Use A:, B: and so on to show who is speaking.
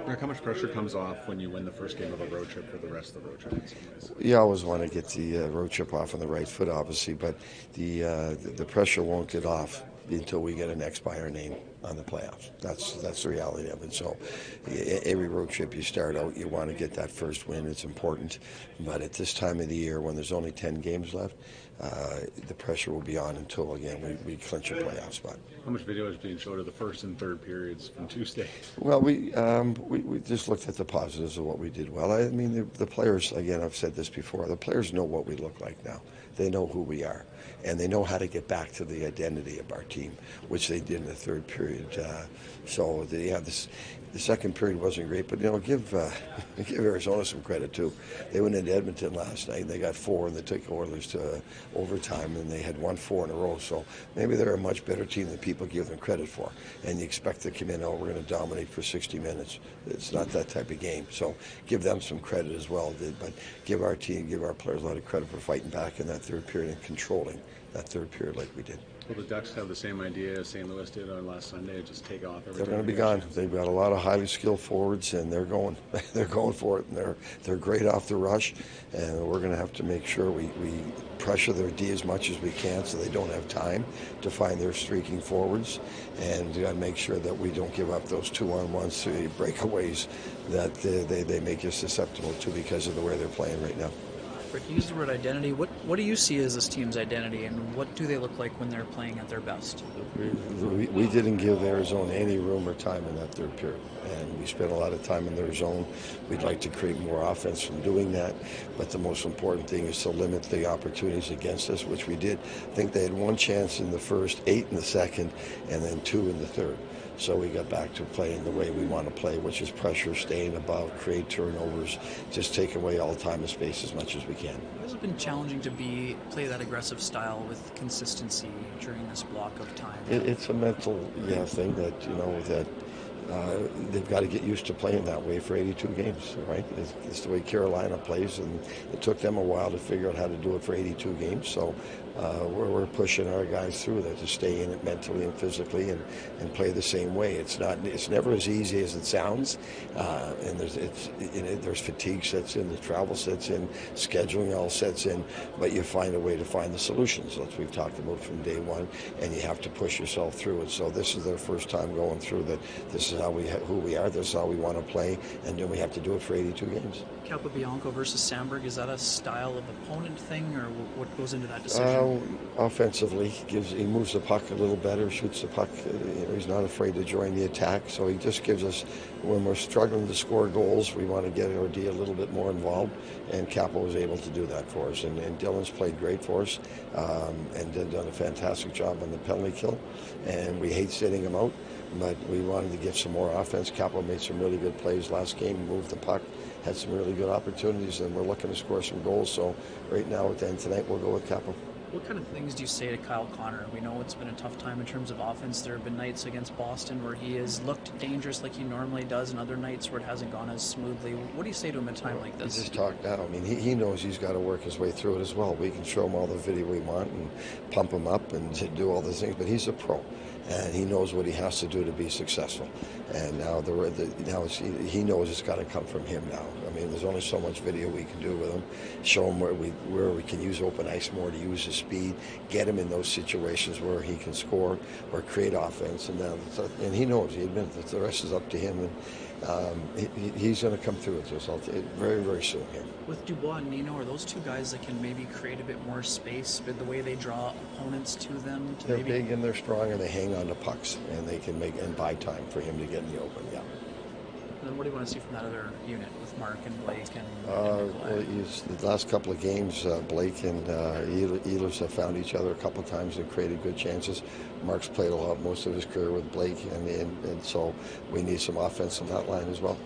A: Mark, how much pressure comes off when you win the first game of a road trip for the rest of the road trip in some ways?
B: You always want to get the road trip off on the right foot, obviously, but the pressure won't get off until we get an X by our name on the playoffs. That's the reality of it. So every road trip you start out, you want to get that first win. It's important, but at this time of the year, when there's only 10 games left, the pressure will be on until again we clinch a playoff spot.
A: How much video is being showed of the first and third periods from Tuesday?
B: Well, we just looked at the positives of what we did well. I mean, the players, again, I've said this before, the players know what we look like now. They know who we are, and they know how to get back to the identity of our team, which they did in the third period. The second period wasn't great, but give Arizona some credit too. They went into Edmonton last night, and they got 4, and they took Oilers to overtime, and they had won 4 in a row. So maybe they're a much better team than people give them credit for. And you expect to come in, we're going to dominate for 60 minutes. It's not that type of game. So give them some credit as well. But give our team, give our players a lot of credit for fighting back in that third period and controlling that third period like we did.
A: Will the Ducks have the same idea as St. Louis did on last Sunday? Just take off everything?
B: They're going to be gone. They've got a lot of highly skilled forwards, and they're going for it. And they're great off the rush, and we're going to have to make sure we pressure their D as much as we can, so they don't have time to find their streaking forwards, and we got to make sure that we don't give up those 2-on-1s, 3 breakaways that they make us susceptible to because of the way they're playing right now.
C: Rick, you used the word identity. What do you see as this team's identity, and what do they look like when they're playing at their best?
B: We didn't give Arizona any room or time in that third period, and we spent a lot of time in their zone. We'd like to create more offense from doing that, but the most important thing is to limit the opportunities against us, which we did. I think they had 1 chance in the first, 8 in the second, and then 2 in the third. So we got back to playing the way we want to play, which is pressure, staying above, create turnovers, just take away all time and space as much as we can.
C: Has it been challenging to play that aggressive style with consistency during this block of time?
B: It's a mental thing that they've got to get used to playing that way for 82 games, right? It's the way Carolina plays, and it took them a while to figure out how to do it for 82 games. So we're pushing our guys through that to stay in it mentally and physically and play the same way. It's never as easy as it sounds, and there's fatigue sets in, the travel sets in, scheduling all sets in, but you find a way to find the solutions, like we've talked about from day one, and you have to push yourself through it. So this is their first time going through that. This is who we are, this is how we want to play, and then we have to do it for 82 games.
C: Capobianco versus Sandberg, is that a style of opponent thing, or what goes into that decision?
B: Offensively, he moves the puck a little better, shoots the puck. He's not afraid to join the attack, so he just gives us, when we're struggling to score goals, we want to get our D a little bit more involved, and Capo was able to do that for us. And Dylan's played great for us, and done a fantastic job on the penalty kill, and we hate sitting him out, but we wanted to get some more offense. Capo made some really good plays last game, moved the puck, had some really good opportunities, and we're looking to score some goals. So right now, at the end tonight, we'll go with Capo.
C: What kind of things do you say to Kyle Connor? We know it's been a tough time in terms of offense. There have been nights against Boston where he has looked dangerous like he normally does, and other nights where it hasn't gone as smoothly. What do you say to him at a time like this?
B: He just talked now. I mean, he knows he's got to work his way through it as well. We can show him all the video we want and pump him up and do all the things, but he's a pro, and he knows what he has to do to be successful. And now he knows it's got to come from him now. I mean, there's only so much video we can do with him. Show him where we can use open ice more to use his speed, get him in those situations where he can score or create offense. And he knows, he admits that the rest is up to him. And he's going to come through with this very, very soon here.
C: With Dubois and Nino, are those two guys that can maybe create a bit more space with the way they draw opponents to them?
B: They're big and they're strong, and they hang on to pucks, and they can make and buy time for him to get in the open. Yeah.
C: And then what do you want to see from that other unit with Mark and Blake and
B: the last couple of games, Blake and Ehlers have found each other a couple of times and created good chances. Mark's played a lot most of his career with Blake, and so we need some offense on that line as well.